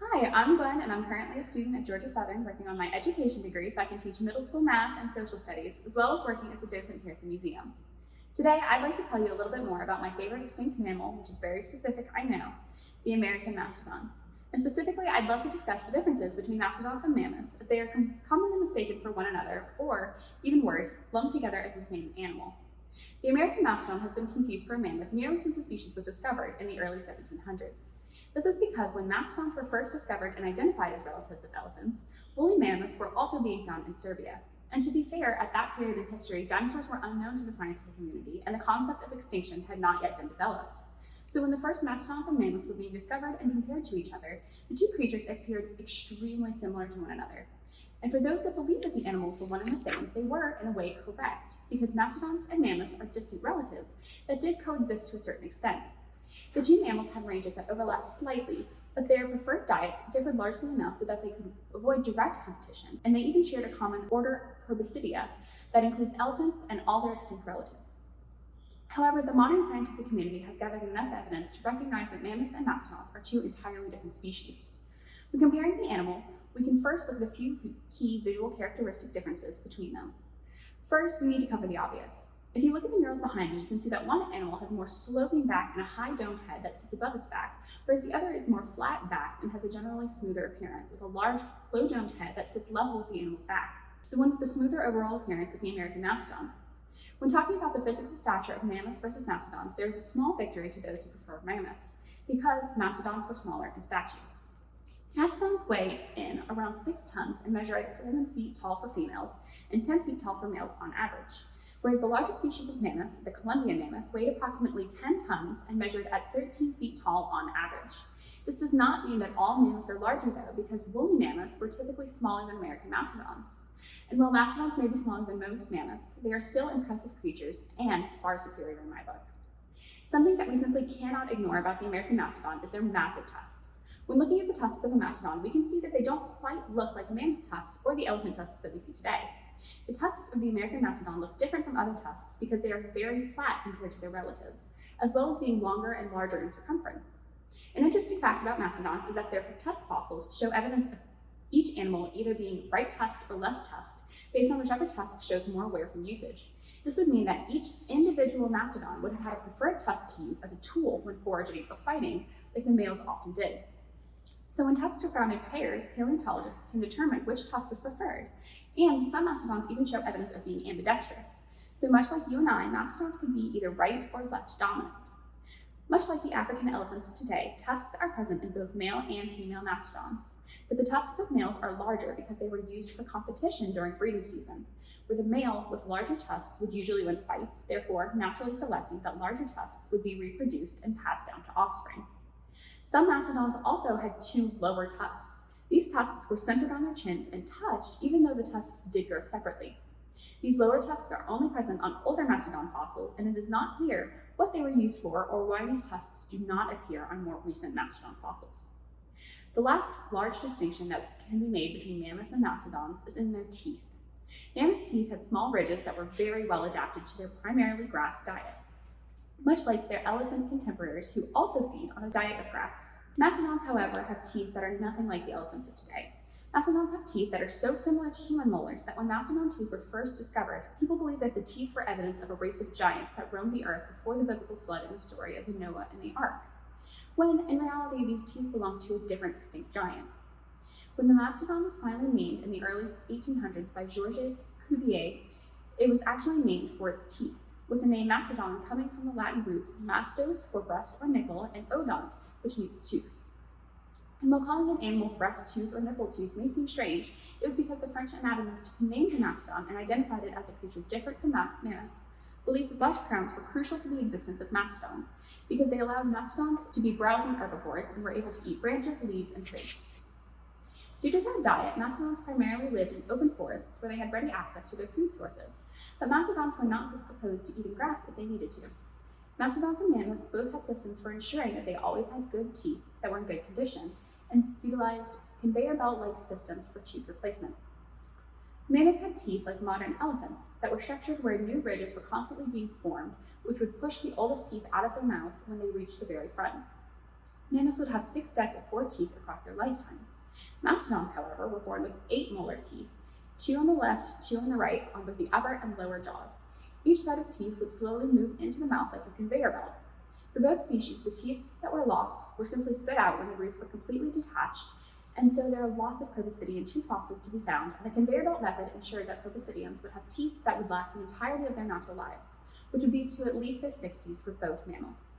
Hi, I'm Gwen, and I'm currently a student at Georgia Southern working on my education degree so I can teach middle school math and social studies, as well as working as a docent here at the museum. Today, I'd like to tell you a little bit more about my favorite extinct mammal, which is very specific, I know, the American mastodon. And specifically, I'd love to discuss the differences between mastodons and mammoths, as they are commonly mistaken for one another, or, even worse, lumped together as the same animal. The American mastodon has been confused for a mammoth nearly since the species was discovered in the early 1700s. This was because when mastodons were first discovered and identified as relatives of elephants, woolly mammoths were also being found in Serbia. And to be fair, at that period in history, dinosaurs were unknown to the scientific community, and the concept of extinction had not yet been developed. So when the first mastodons and mammoths were being discovered and compared to each other, the two creatures appeared extremely similar to one another. And for those that believed that the animals were one and the same, they were, in a way, correct, because mastodons and mammoths are distant relatives that did coexist to a certain extent. The two mammals had ranges that overlapped slightly, but their preferred diets differed largely enough so that they could avoid direct competition, and they even shared a common order Proboscidea that includes elephants and all their extinct relatives. However, the modern scientific community has gathered enough evidence to recognize that mammoths and mastodons are two entirely different species. When comparing the animal, we can first look at a few key visual characteristic differences between them. First, we need to cover the obvious. If you look at the murals behind me, you can see that one animal has a more sloping back and a high domed head that sits above its back, whereas the other is more flat backed and has a generally smoother appearance with a large, low domed head that sits level with the animal's back. The one with the smoother overall appearance is the American mastodon. When talking about the physical stature of mammoths versus mastodons, there is a small victory to those who prefer mammoths, because mastodons were smaller in stature. Mastodons weigh in around 6 tons and measure at 7 feet tall for females and 10 feet tall for males on average. Whereas the largest species of mammoths, the Columbian mammoth, weighed approximately 10 tons and measured at 13 feet tall on average. This does not mean that all mammoths are larger though, because woolly mammoths were typically smaller than American mastodons. And while mastodons may be smaller than most mammoths, they are still impressive creatures and far superior in my book. Something that we simply cannot ignore about the American mastodon is their massive tusks. When looking at the tusks of a mastodon, we can see that they don't quite look like mammoth tusks or the elephant tusks that we see today. The tusks of the American mastodon look different from other tusks because they are very flat compared to their relatives, as well as being longer and larger in circumference. An interesting fact about mastodons is that their tusk fossils show evidence of each animal either being right-tusked or left-tusked, based on whichever tusk shows more wear from usage. This would mean that each individual mastodon would have had a preferred tusk to use as a tool when foraging or fighting, like the males often did. So when tusks are found in pairs, paleontologists can determine which tusk is preferred. And some mastodons even show evidence of being ambidextrous. So much like you and I, mastodons could be either right or left dominant. Much like the African elephants of today, tusks are present in both male and female mastodons. But the tusks of males are larger because they were used for competition during breeding season, where the male with larger tusks would usually win fights, therefore naturally selecting that larger tusks would be reproduced and passed down to offspring. Some mastodons also had 2 lower tusks. These tusks were centered on their chins and touched, even though the tusks did grow separately. These lower tusks are only present on older mastodon fossils, and it is not clear what they were used for or why these tusks do not appear on more recent mastodon fossils. The last large distinction that can be made between mammoths and mastodons is in their teeth. Mammoth teeth had small ridges that were very well adapted to their primarily grass diet, much like their elephant contemporaries who also feed on a diet of grass. Mastodons, however, have teeth that are nothing like the elephants of today. Mastodons have teeth that are so similar to human molars that when mastodon teeth were first discovered, people believed that the teeth were evidence of a race of giants that roamed the earth before the biblical flood in the story of the Noah and the Ark, when in reality these teeth belonged to a different extinct giant. When the mastodon was finally named in the early 1800s by Georges Cuvier, it was actually named for its teeth, with the name mastodon coming from the Latin roots mastos for breast or nipple and odont, which means tooth. And while calling an animal breast tooth or nipple tooth may seem strange, it was because the French anatomist who named the mastodon and identified it as a creature different from mammoths believed that flesh crowns were crucial to the existence of mastodons because they allowed mastodons to be browsing herbivores and were able to eat branches, leaves, and twigs. Due to their diet, mastodons primarily lived in open forests where they had ready access to their food sources, but mastodons were not opposed to eating grass if they needed to. Mastodons and mammoths both had systems for ensuring that they always had good teeth that were in good condition and utilized conveyor belt-like systems for tooth replacement. Mammoths had teeth like modern elephants that were structured where new ridges were constantly being formed, which would push the oldest teeth out of their mouth when they reached the very front. Mammals would have 6 sets of 4 teeth across their lifetimes. Mastodons, however, were born with 8 molar teeth, 2 on the left, 2 on the right, on both the upper and lower jaws. Each set of teeth would slowly move into the mouth like a conveyor belt. For both species, the teeth that were lost were simply spit out when the roots were completely detached, and so there are lots of proboscidean tooth fossils to be found, and the conveyor belt method ensured that proboscideans would have teeth that would last the entirety of their natural lives, which would be to at least their 60s for both mammals.